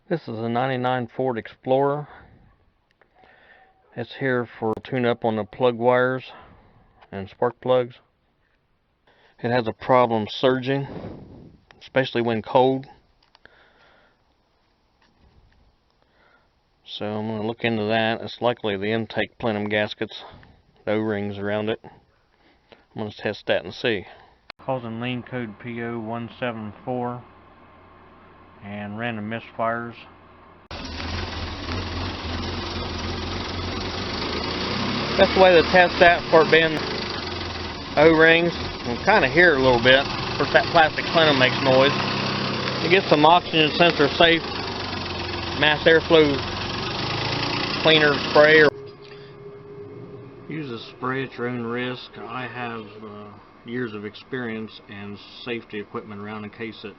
This is a 99 Ford Explorer. It's here for tune-up on the plug wires and spark plugs. It has a problem surging, especially when cold. So I'm going to look into that. It's likely the intake plenum gaskets, the O-rings around it. I'm going to test that and see. Causing lane code P0174 and random misfires. That's the way to test that for it being O-rings. You can kind of hear it a little bit. Of course, that plastic plenum makes noise. You get some oxygen sensor safe mass airflow cleaner spray. Use a spray at your own risk. I have years of experience and safety equipment around in case it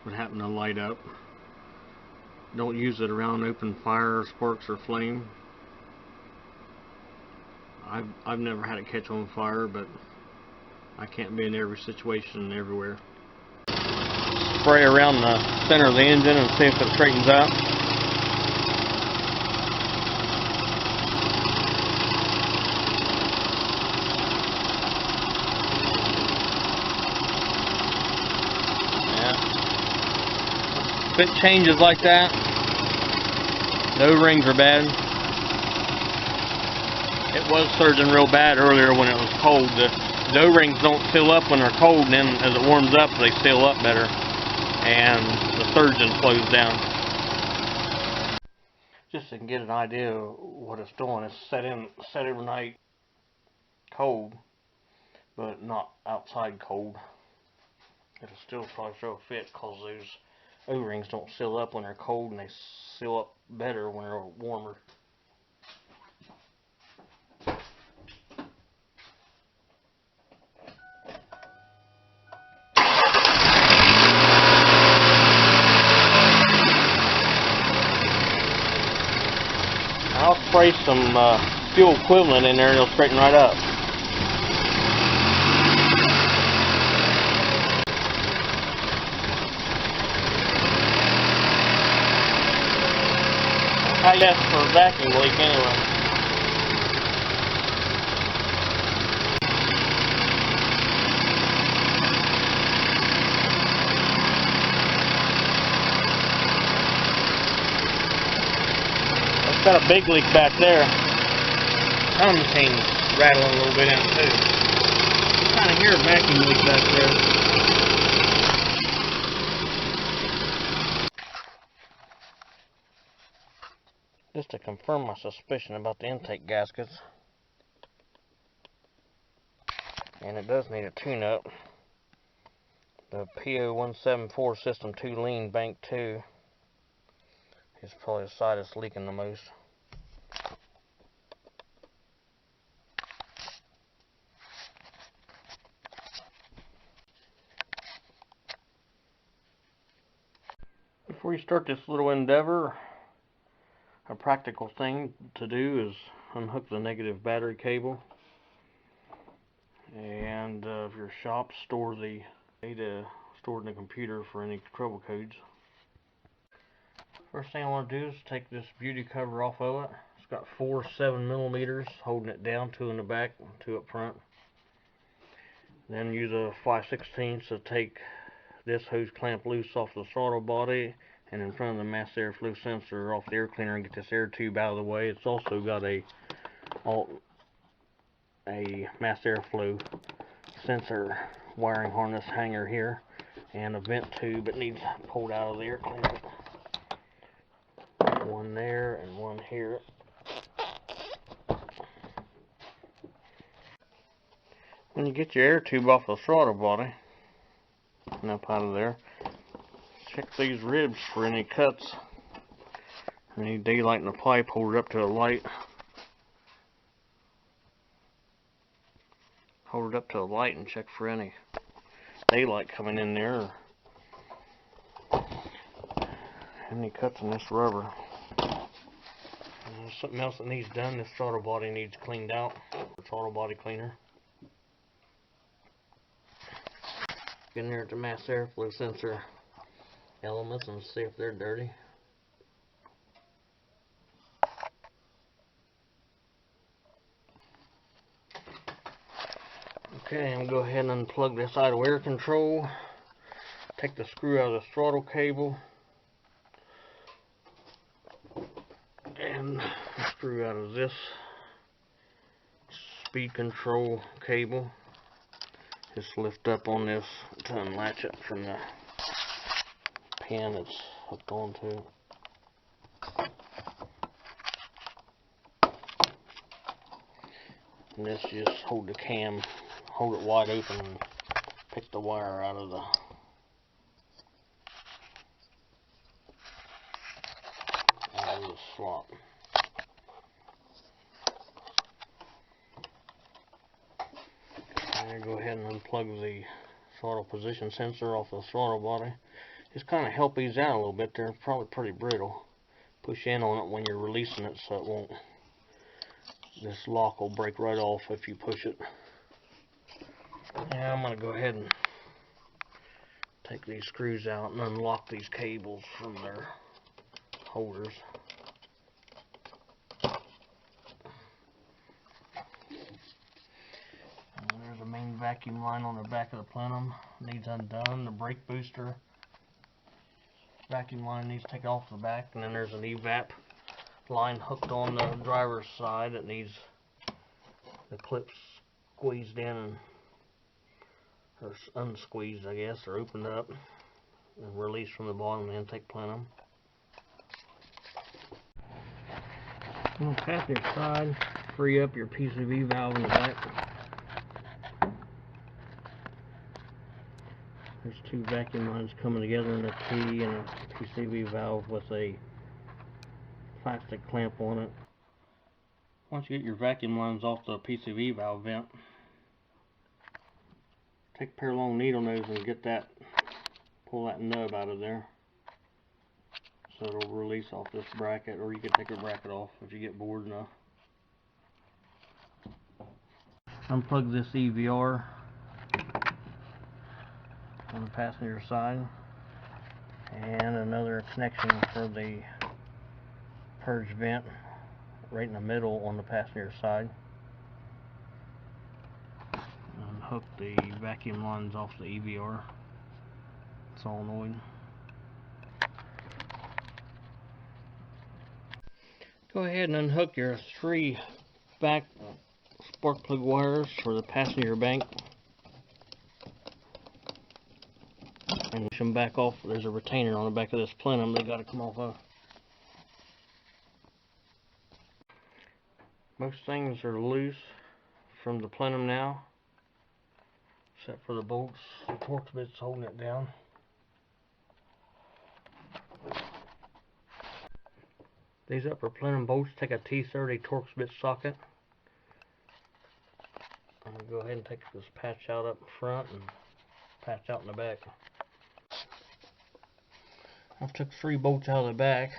would happen to light up. Don't use it around open fire, sparks, or flame. I've never had it catch on fire, but I can't be in every situation everywhere. Spray around the center of the engine and see if it straightens out. Yeah. If it changes like that, the O-rings are bad. It was surging real bad earlier when it was cold. The O-rings don't seal up when they're cold, and then as it warms up, they seal up better, and the surging slows down. Just to get an idea of what it's doing, it's set overnight cold, but not outside cold. It'll still probably throw a fit because those O-rings don't seal up when they're cold, and they seal up better when they're warmer. I'll spray some fuel equivalent in there and it'll straighten right up. I guess for a vacuum leak anyway. Got a big leak back there. Time machine rattling a little bit in it too. You kind of hear a vacuum leak back there. Just to confirm my suspicion about the intake gaskets, and it does need a tune-up. The P0174 System 2 Lean Bank 2 is probably the side that's leaking the most. Before you start this little endeavor, a practical thing to do is unhook the negative battery cable, and if your shop, store the data stored in the computer for any trouble codes. First thing I want to do is take this beauty cover off of it. It's got 4 7mm holding it down, 2 in the back, 2 up front. Then use a 5/16 to take this hose clamp loose off the throttle body and in front of the mass airflow sensor off the air cleaner and get this air tube out of the way. It's also got a mass airflow sensor wiring harness hanger here and a vent tube that needs pulled out of the air cleaner. One there and one here. When you get your air tube off the throttle body and up out of there, check these ribs for any cuts. Any daylight in the pipe, hold it up to a light. hold it up to the light and check for any daylight coming in there or any cuts in this rubber. There's something else that needs done. This throttle body needs cleaned out. Throttle body cleaner. Get in there at the mass airflow sensor elements and see if they're dirty. Okay, I'm going to go ahead and unplug this idle air control. Take the screw out of the throttle cable. And the screw out of this speed control cable. Just lift up on this to unlatch it from the pin it's hooked onto. And this just hold the cam, hold it wide open and pick the wire out of the slot. And go ahead and unplug the throttle position sensor off the throttle body. Just kind of help these out a little bit. They're probably pretty brittle. Push in on it when you're releasing it so it won't. This lock will break right off if you push it. Now I'm going to go ahead and take these screws out and unlock these cables from their holders. There's a main vacuum line on the back of the plenum. Needs undone. The brake booster vacuum line needs to take off the back, and then there's an evap line hooked on the driver's side that needs the clips squeezed in or unsqueezed, I guess, or opened up and released from the bottom of the intake plenum. On the passenger side, free up your PCV valve in the back. There's two vacuum lines coming together in a T and a PCV valve with a plastic clamp on it. Once you get your vacuum lines off the PCV valve vent, take a pair of long needle nose and pull that nub out of there so it'll release off this bracket, or you can take a bracket off if you get bored enough. Unplug this EVR on the passenger side, and another connection for the purge vent right in the middle on the passenger side. Unhook the vacuum lines off the EVR solenoid. Go ahead and unhook your 3 back spark plug wires for the passenger bank and push them back off. There's a retainer on the back of this plenum they got to come off of. Most things are loose from the plenum now, except for the bolts. The Torx bit's holding it down. These upper plenum bolts take a T30 Torx bit socket. I'm going to go ahead and take this patch out up front and patch out in the back. I took 3 bolts out of the back.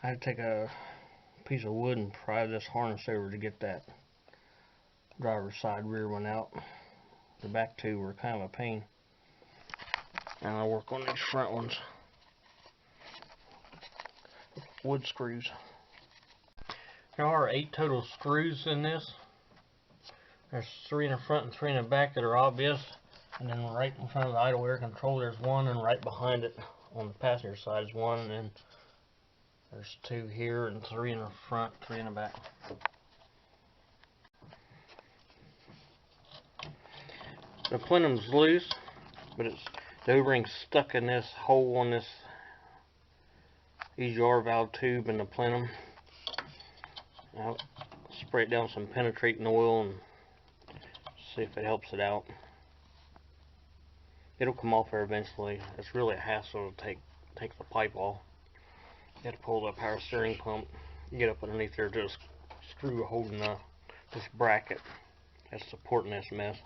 I had to take a piece of wood and pry this harness over to get that driver's side rear one out. The back 2 were kind of a pain. And I'll work on these front ones. Wood screws. There are 8 total screws in this. There's 3 in the front and 3 in the back that are obvious, and then right in front of the idle air control there's 1, and right behind it on the passenger side is 1, and then there's 2 here and 3 in the front, 3 in the back. The plenum's loose, but the O-ring's stuck in this hole on this EGR valve tube in the plenum. I'll spray it down with some penetrating oil and see if it helps it out. It'll come off there eventually. It's really a hassle to take the pipe off. You have to pull the power steering pump, get up underneath there to a screw holding this bracket that's supporting this mess.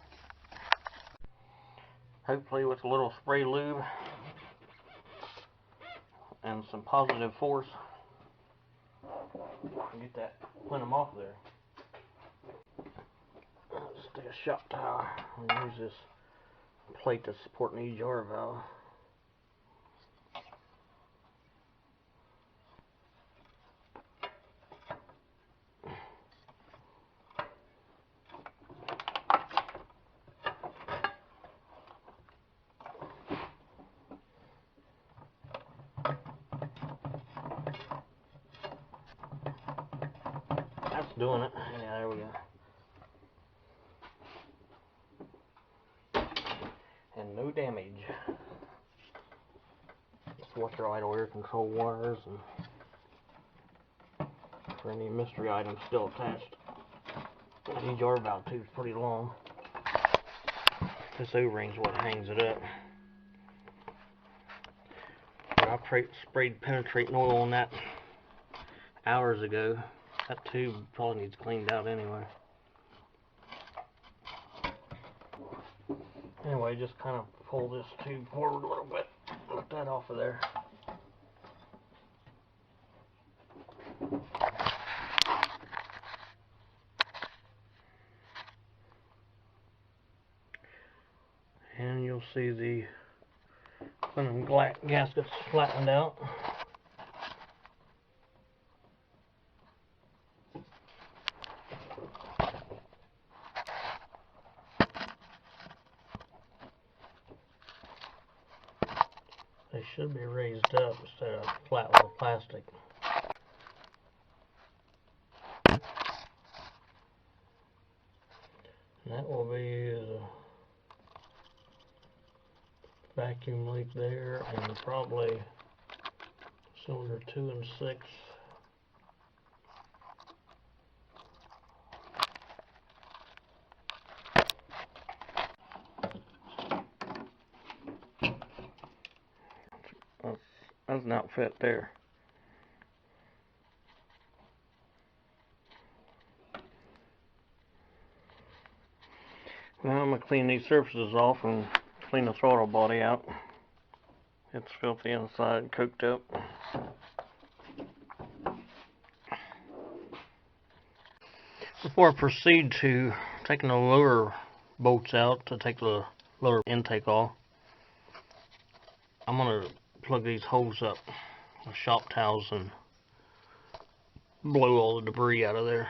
Hopefully with a little spray lube and some positive force, get that plenum off there. Let's take a shop towel and use this plate that's supporting the EGR valve. That's doing it. Yeah, there we go. And no damage. Just watch your idle air control wires and for any mystery items still attached. The EGR valve tube is pretty long. This O-ring's what hangs it up. I sprayed penetrating oil on that hours ago. That tube probably needs cleaned out anyway. Anyway, just kind of pull this tube forward a little bit. Get that off of there. And you'll see the plenum gaskets flattened out. They should be raised up instead of flat with plastic. And that will be the vacuum leak there, and probably cylinder 2 and 6. That's an outfit there. Now I'm going to clean these surfaces off and clean the throttle body out. It's filthy inside, coked up. Before I proceed to taking the lower bolts out to take the lower intake off, I'm going to plug these holes up with shop towels and blow all the debris out of there.